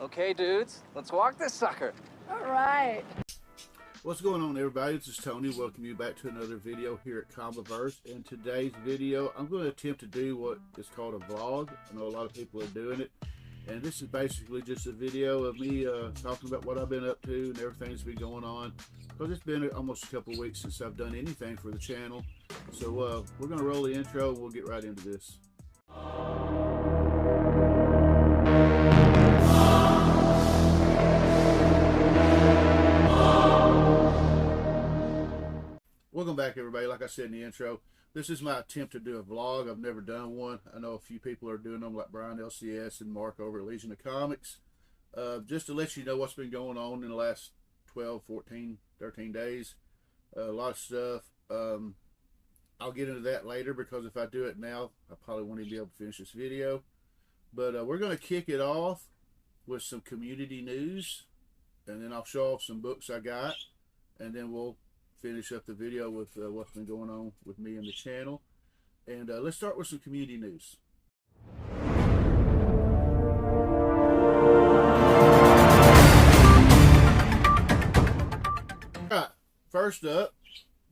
Okay, dudes, let's walk this sucker. All right. What's going on, everybody? This is Tony. Welcome you back to another video here at Comiverse. In today's video, I'm going to attempt to do what is called a vlog. I know a lot of people are doing it. And this is basically just a video of me talking about what I've been up to and everything that's been going on. Because it's been almost a couple of weeks since I've done anything for the channel. So we're going to roll the intro and we'll get right into this. Welcome back, everybody. Like I said in the intro, this is my attempt to do a vlog. I've never done one. I know a few people are doing them, like Brian LCS and Mark over at Legion of Comics. Just to let you know what's been going on in the last 12, 14, 13 days. A lot of stuff. I'll get into that later, because if I do it now, I probably won't even be able to finish this video. But we're going to kick it off with some community news, and then I'll show off some books I got, and then we'll finish up the video with what's been going on with me and the channel. And let's start with some community news. Alright, first up,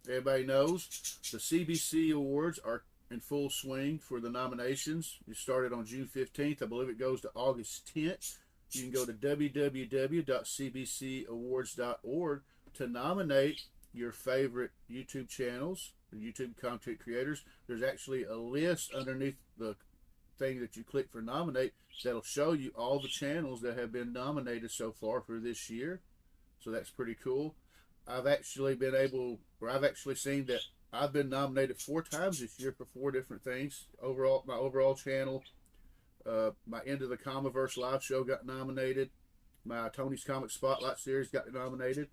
everybody knows the CBC Awards are in full swing for the nominations. It started on June 15th. I believe it goes to August 10th. You can go to www.cbcawards.org to nominate your favorite YouTube channels, the YouTube content creators. There's actually a list underneath the thing that you click for nominate that'll show you all the channels that have been nominated so far for this year. So that's pretty cool. I've actually seen that I've been nominated 4 times this year for 4 different things. Overall, my overall channel, my End of the Comiverse live show got nominated. My Tony's Comic Spotlight series got nominated,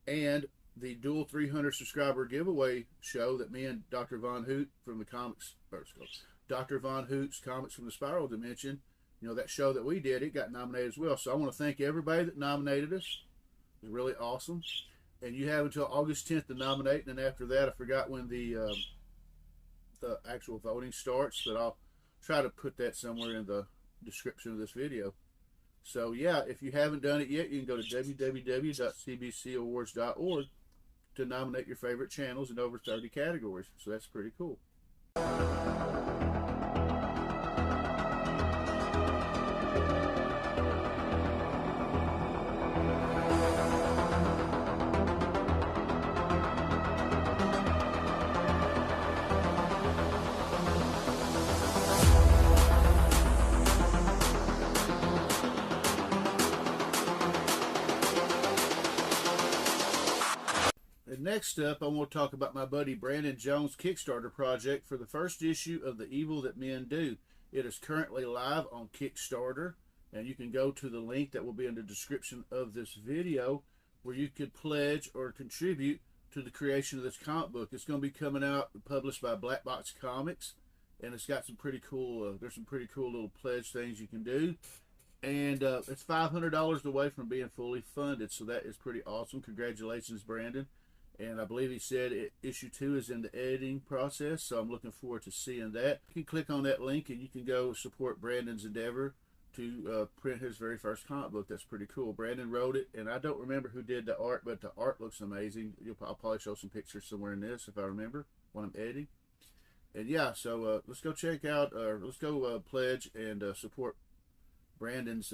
and the dual 300 subscriber giveaway show that me and Dr. Von Hoot from the Dr. Von Hoot's Comics from the Spiral Dimension, you know, that show that we did, it got nominated as well. So I want to thank everybody that nominated us. It was really awesome. And you have until August 10th to nominate, and then after that, I forgot when the actual voting starts, but I'll try to put that somewhere in the description of this video. So yeah, if you haven't done it yet, you can go to www.cbcawards.org to nominate your favorite channels in over 30 categories. So that's pretty cool. Next up, I want to talk about my buddy Brandon Jones' Kickstarter project for the first issue of The Evil That Men Do. It is currently live on Kickstarter, and you can go to the link that will be in the description of this video, where you could pledge or contribute to the creation of this comic book. It's going to be coming out, published by Black Box Comics, and it's got some pretty cool, there's some pretty cool little pledge things you can do. And it's $500 away from being fully funded, so that is pretty awesome. Congratulations, Brandon. And I believe he said issue 2 is in the editing process, so I'm looking forward to seeing that. You can click on that link and you can go support Brandon's endeavor to print his very first comic book. That's pretty cool. Brandon wrote it, and I don't remember who did the art, but the art looks amazing. I'll probably show some pictures somewhere in this if I remember when I'm editing. And yeah, so let's go check out, let's go pledge and support Brandon's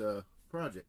project.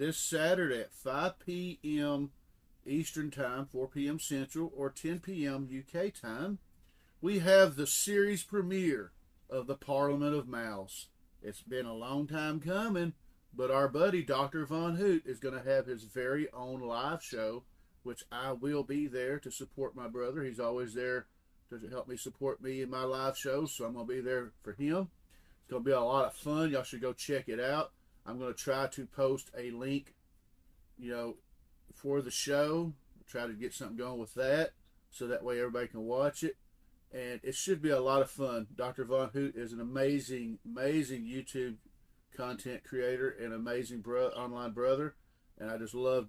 this Saturday at 5 p.m. Eastern Time, 4 p.m. Central, or 10 p.m. UK time, we have the series premiere of the Parliament of Mowls. It's been a long time coming, but our buddy Dr. Von Hoot is going to have his very own live show, which I will be there to support my brother. He's always there to help me support me in my live shows, so I'm going to be there for him. It's going to be a lot of fun. Y'all should go check it out. I'm going to try to post a link, for the show. Try to get something going with that, so that way everybody can watch it. And it should be a lot of fun. Dr. Von Hoot is an amazing, amazing YouTube content creator and amazing online brother. And I just love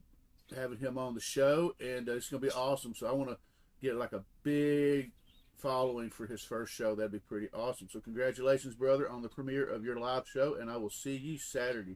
having him on the show. And it's going to be awesome. So I want to get like a big following for his first show. That'd be pretty awesome. So congratulations, brother, on the premiere of your live show. And I will see you Saturday.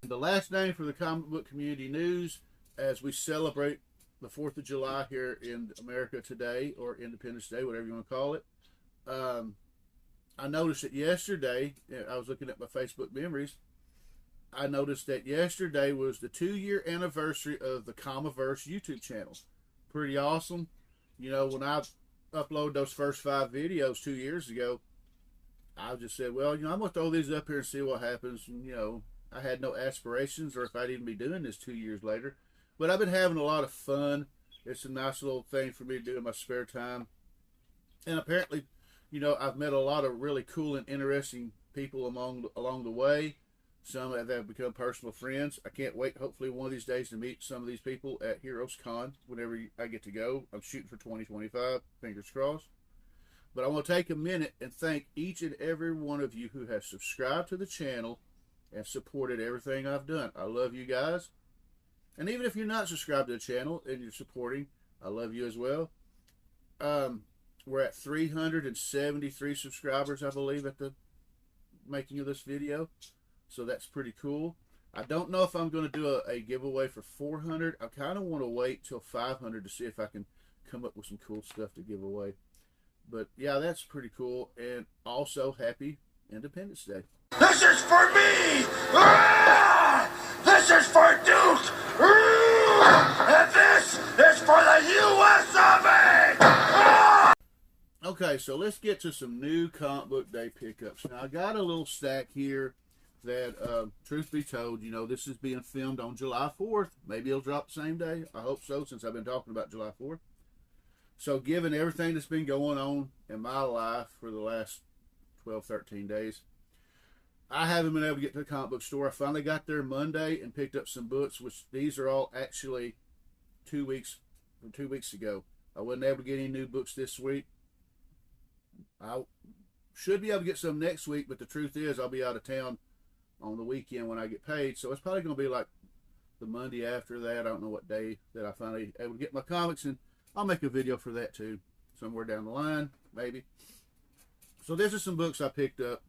The last name for the comic book community news, as we celebrate the 4th of July here in America today, or Independence Day, whatever you want to call it. I noticed that yesterday, I was looking at my Facebook memories, I noticed that yesterday was the 2-year anniversary of the Comiverse YouTube channel. Pretty awesome. When I uploaded those first 5 videos 2 years ago, I just said, well, I'm going to throw these up here and see what happens. And, I had no aspirations or if I'd even be doing this 2 years later. But I've been having a lot of fun. It's a nice little thing for me to do in my spare time. And apparently, I've met a lot of really cool and interesting people along the way. Some have become personal friends. I can't wait, hopefully, one of these days to meet some of these people at Heroes Con whenever I get to go. I'm shooting for 2025, fingers crossed. But I want to take a minute and thank each and every one of you who has subscribed to the channel and supported everything I've done. I love you guys. And even if you're not subscribed to the channel and you're supporting, I love you as well. We're at 373 subscribers, I believe, at the making of this video. So that's pretty cool. I don't know if I'm going to do a giveaway for 400. I kind of want to wait till 500 to see if I can come up with some cool stuff to give away. But yeah, that's pretty cool. And also, happy Independence Day. This is for me! Ah! This is for Duke! Ah! And this is for the U.S. Army! Ah! Okay, so let's get to some new comic book day pickups. Now, I got a little stack here that, truth be told, this is being filmed on July 4th. Maybe it'll drop the same day. I hope so, since I've been talking about July 4th. So, given everything that's been going on in my life for the last 12, 13 days, I haven't been able to get to the comic book store. I finally got there Monday and picked up some books, which these are all actually 2 weeks ago. I wasn't able to get any new books this week. I should be able to get some next week, but the truth is I'll be out of town on the weekend when I get paid. So it's probably going to be like the Monday after that. I don't know what day that I finally able to get my comics, and I'll make a video for that too, somewhere down the line, maybe. So these are some books I picked up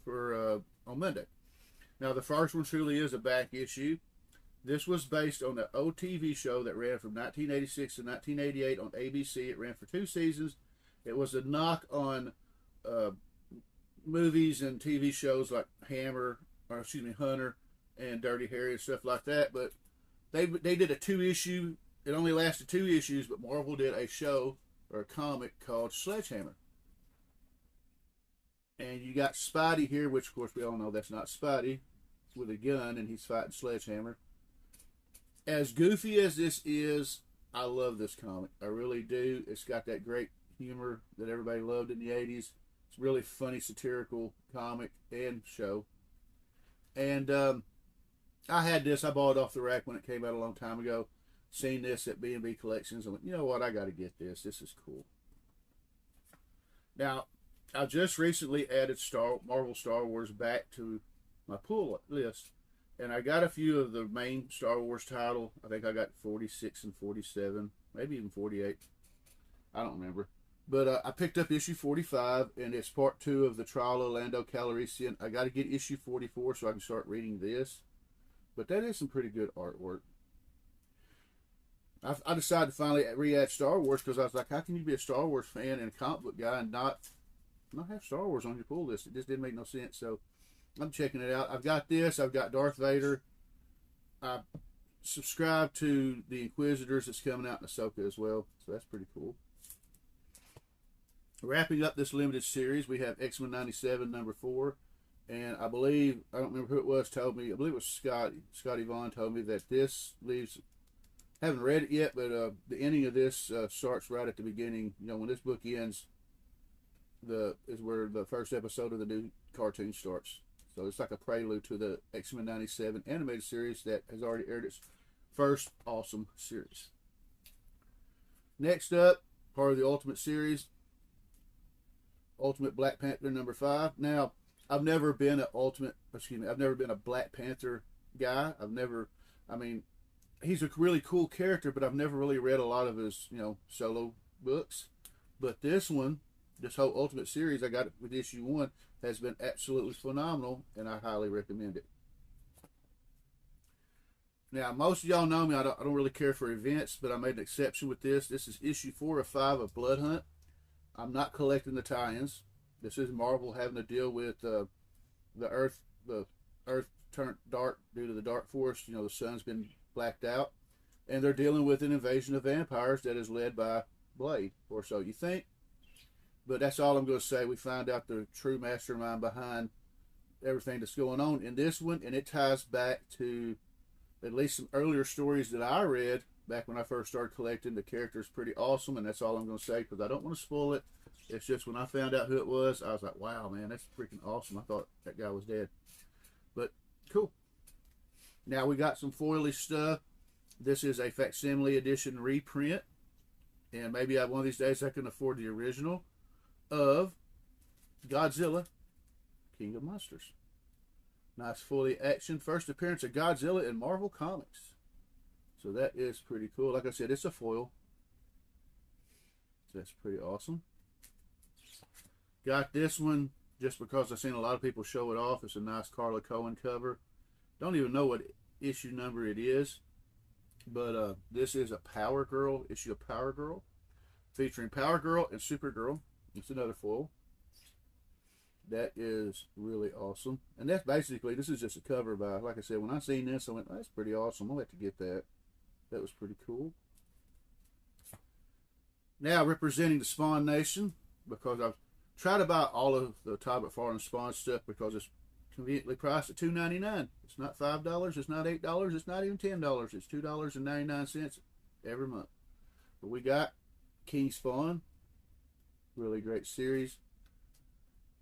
for on Monday. Now the first one truly is a back issue. This was based on the old TV show that ran from 1986 to 1988 on ABC. It ran for 2 seasons. It was a knock on movies and TV shows like Hunter and Dirty Harry and stuff like that. But they did a 2-issue. It only lasted 2 issues, but Marvel did a show or a comic called Sledgehammer. And you got Spidey here, which of course we all know that's not Spidey, with a gun, and he's fighting Sledgehammer. As goofy as this is, I love this comic. I really do. It's got that great humor that everybody loved in the 80s. It's a really funny, satirical comic and show. And I had this. I bought it off the rack when it came out a long time ago. Seen this at B&B Collections. I went, you know what? I got to get this. This is cool. Now, I just recently added Marvel Star Wars back to my pull list. And I got a few of the main Star Wars title. I think I got 46 and 47, maybe even 48. I don't remember. But I picked up issue 45, and it's part 2 of the Trial of Lando Calrissian. I got to get issue 44 so I can start reading this. But that is some pretty good artwork. I decided to finally re-add Star Wars because I was like, how can you be a Star Wars fan and a comic book guy and not have Star Wars on your pull list? It just didn't make no sense. So I'm checking it out. I've got this. I've got Darth Vader. I subscribe to the Inquisitors that's coming out in Ahsoka as well. So that's pretty cool. Wrapping up this limited series, we have X-Men 97 number 4. And I believe, I don't remember who it was, told me, I believe it was Scotty Vaughn told me that this leaves, haven't read it yet, but the ending of this starts right at the beginning. You know, when this book ends, is where the first episode of the new cartoon starts. So it's like a prelude to the X-Men 97 animated series that has already aired its first awesome series. Next up, part of the Ultimate series, Ultimate Black Panther number 5. Now, I've never been I've never been a Black Panther guy. He's a really cool character, but I've never really read a lot of his, solo books. But this one, this whole Ultimate series, I got it with issue 1, has been absolutely phenomenal, and I highly recommend it. Now, most of y'all know me, I don't really care for events, but I made an exception with this. This is issue 4 of 5 of Blood Hunt. I'm not collecting the tie-ins. This is Marvel having to deal with the Earth turned dark due to the Dark Force. The sun's been blacked out, and they're dealing with an invasion of vampires that is led by Blade, or so you think. But that's all I'm going to say. We find out the true mastermind behind everything that's going on in this one, and it ties back to at least some earlier stories that I read back when I first started collecting. The character is pretty awesome, and that's all I'm going to say because I don't want to spoil it. It's just when I found out who it was, I was like, wow, man, that's freaking awesome. I thought that guy was dead. But cool. Now we got some foily stuff. This is a facsimile edition reprint. And maybe one of these days I can afford the original of Godzilla, King of Monsters. Nice fully action. First appearance of Godzilla in Marvel Comics. So that is pretty cool. Like I said, it's a foil. So that's pretty awesome. Got this one just because I've seen a lot of people show it off. It's a nice Carla Cohen cover. Don't even know what issue number it is. But this is a Power Girl, issue of Power Girl. Featuring Power Girl and Supergirl. It's another foil. That is really awesome. And that's basically, this is just a cover by, like I said, when I seen this, I went, that's pretty awesome. I'll have to get that. That was pretty cool. Now, representing the Spawn Nation, because I've tried to buy all of the Todd McFarlane Spawn stuff because it's conveniently priced at $2.99. It's not $5, it's not $8, it's not even $10. It's $2.99 every month. But we got King Spawn. Really great series.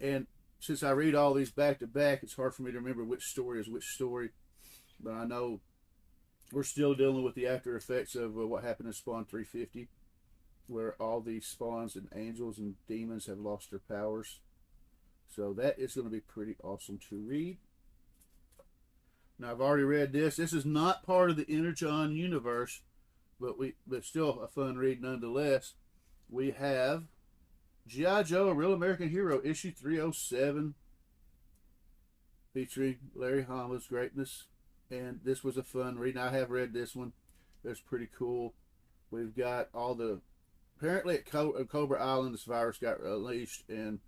And since I read all these back to back, it's hard for me to remember which story is which story. But I know we're still dealing with the after effects of what happened in Spawn 350, where all these spawns and angels and demons have lost their powers. So that is going to be pretty awesome to read. Now, I've already read this. This is not part of the Energon universe, but still a fun read nonetheless. We have G.I. Joe, A Real American Hero, issue 307, featuring Larry Hama's greatness. And this was a fun read. Now, I have read this one. It's pretty cool. We've got all the... Apparently at Cobra Island, this virus got unleashed, and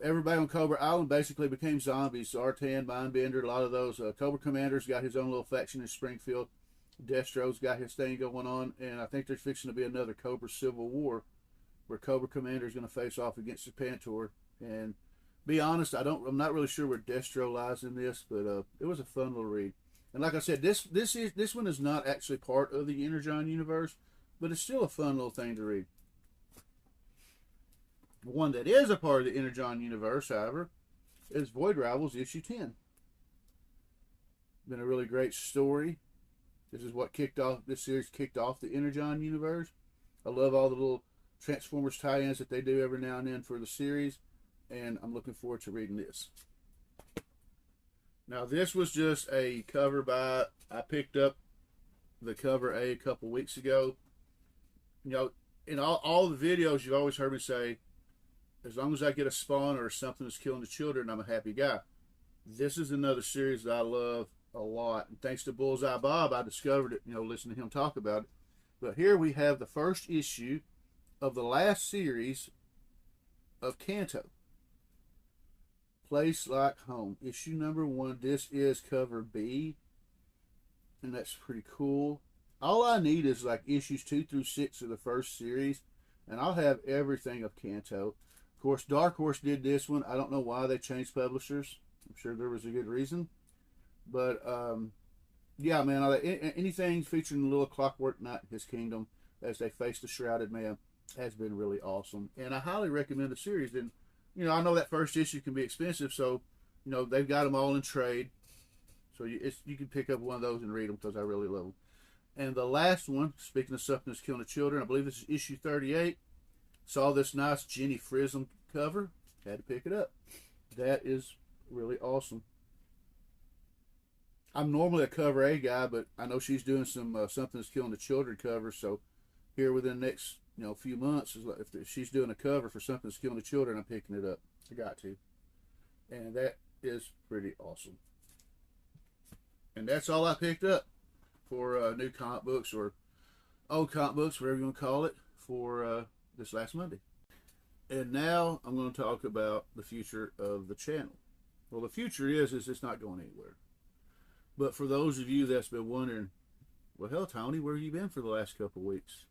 everybody on Cobra Island basically became zombies. Zartan, Mindbender, a lot of those. Cobra Commander's got his own little faction in Springfield. Destro's got his thing going on, and I think there's fixing to be another Cobra Civil War where Cobra Commander is going to face off against the Pantor. And be honest, I'm not really sure where Destro lies in this, but it was a fun little read. And like I said, this one is not actually part of the Energon universe, but it's still a fun little thing to read. One that is a part of the Energon universe, however, is Void Rivals issue 10. Been a really great story. This series kicked off the Energon universe. I love all the little Transformers tie-ins that they do every now and then for the series, and I'm looking forward to reading this. Now, this was just a cover by, I picked up the cover a couple weeks ago. In all the videos, you've always heard me say, as long as I get a spawn or something that's killing the children, I'm a happy guy. This is another series that I love a lot. And thanks to Bullseye Bob, I discovered it, listening to him talk about it. But here we have the first issue of the last series of Kanto. Place Like Home. Issue number 1. This is cover B. And that's pretty cool. All I need is like issues 2 through 6 of the first series. And I'll have everything of Kanto. Of course, Dark Horse did this one. I don't know why they changed publishers. I'm sure there was a good reason. But, yeah, man, anything featuring the little Clockwork Knight in his kingdom as they face the Shrouded Man has been really awesome. And I highly recommend the series. And, you know, I know that first issue can be expensive, so, you know, they've got them all in trade. So you can pick up one of those and read them because I really love them. And the last one, speaking of something that's killing the children, I believe this is issue 38. Saw this nice Jenny Frism cover. Had to pick it up. That is really awesome. I'm normally a cover A guy, but I know she's doing some Something That's Killing the Children covers. So here within the next few months, if she's doing a cover for Something That's Killing the Children, I'm picking it up. I got to. And that is pretty awesome. And that's all I picked up for new comic books or old comic books, whatever you want to call it, for this last Monday. And now I'm going to talk about the future of the channel. Well, the future is it's not going anywhere. But for those of you that's been wondering, well, hell, Tony, where have you been for the last couple of weeks?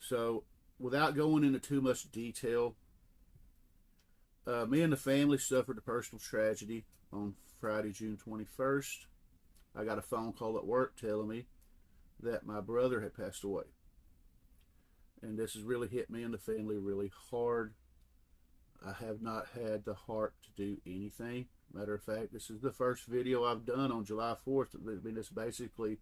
So, without going into too much detail, me and the family suffered a personal tragedy on Friday, June 21st. I got a phone call at work telling me that my brother had passed away. And this has really hit me and the family really hard. I have not had the heart to do anything. Matter of fact, this is the first video I've done on July 4th. I mean, it's basically,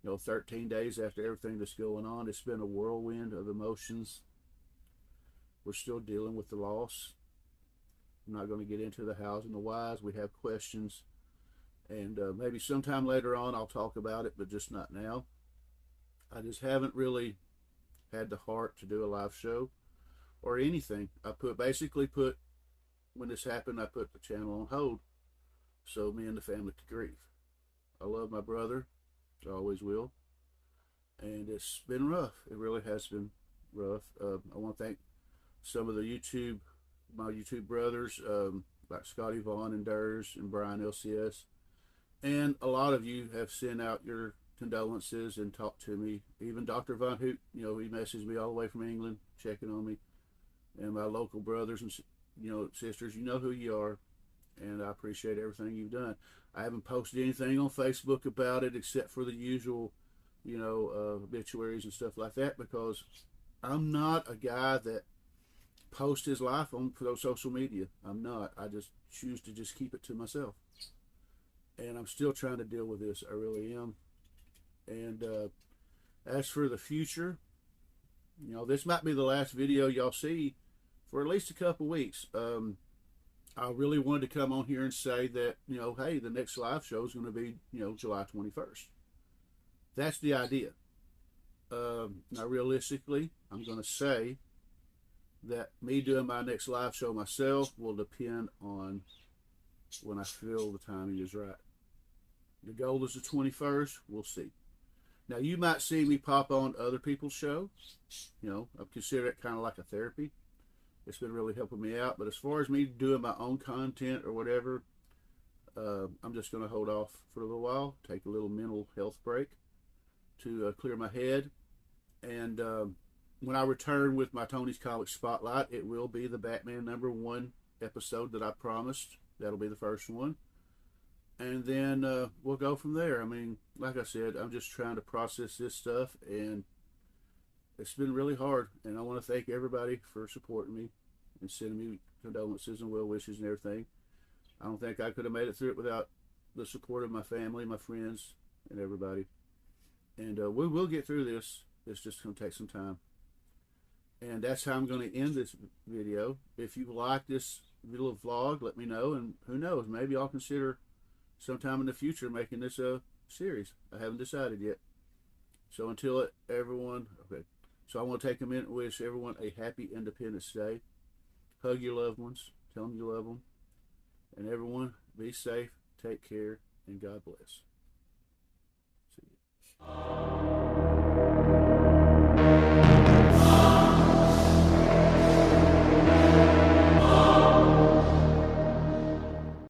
13 days after everything that's going on. It's been a whirlwind of emotions. We're still dealing with the loss. I'm not going to get into the hows and the whys. We have questions. And maybe sometime later on I'll talk about it, but just not now. I just haven't really had the heart to do a live show or anything. Basically put, when this happened, I put the channel on hold so me and the family could grieve. I love my brother. I always will. And it's been rough. It really has been rough. I want to thank some of my YouTube brothers, like Scotty Vaughn and Durs and Brian LCS. And a lot of you have sent out your condolences and talked to me. Even Dr. Von Hoot, he messaged me all the way from England, checking on me. And my local brothers and sisters, you know who you are. And I appreciate everything you've done. I haven't posted anything on Facebook about it except for the usual, obituaries and stuff like that, because I'm not a guy that posts his life on social media. I'm not. I just choose to just keep it to myself. And I'm still trying to deal with this. I really am. And as for the future, this might be the last video y'all see for at least a couple weeks. I really wanted to come on here and say that, hey, the next live show is going to be, July 21st. That's the idea. Now, realistically, I'm going to say that me doing my next live show myself will depend on when I feel the timing is right. The goal is the 21st. We'll see. Now, you might see me pop on other people's shows. I consider it kind of like a therapy. It's been really helping me out. But as far as me doing my own content or whatever, I'm just going to hold off for a little while, take a little mental health break to clear my head. And when I return with my Tony's Comic Spotlight, it will be the Batman #1 episode that I promised. That'll be the first one. And then we'll go from there. I mean, like I said, I'm just trying to process this stuff, and it's been really hard. And I want to thank everybody for supporting me and sending me condolences and well wishes and everything. I don't think I could have made it through it without the support of my family, my friends, and everybody. And we will get through this. It's just going to take some time. And that's how I'm going to end this video. If you like this little vlog, let me know. And who knows, maybe I'll consider sometime in the future making this a series. I haven't decided yet. So until everyone, okay. So I want to take a minute and wish everyone a happy Independence Day. Hug your loved ones. Tell them you love them. And everyone, be safe, take care, and God bless.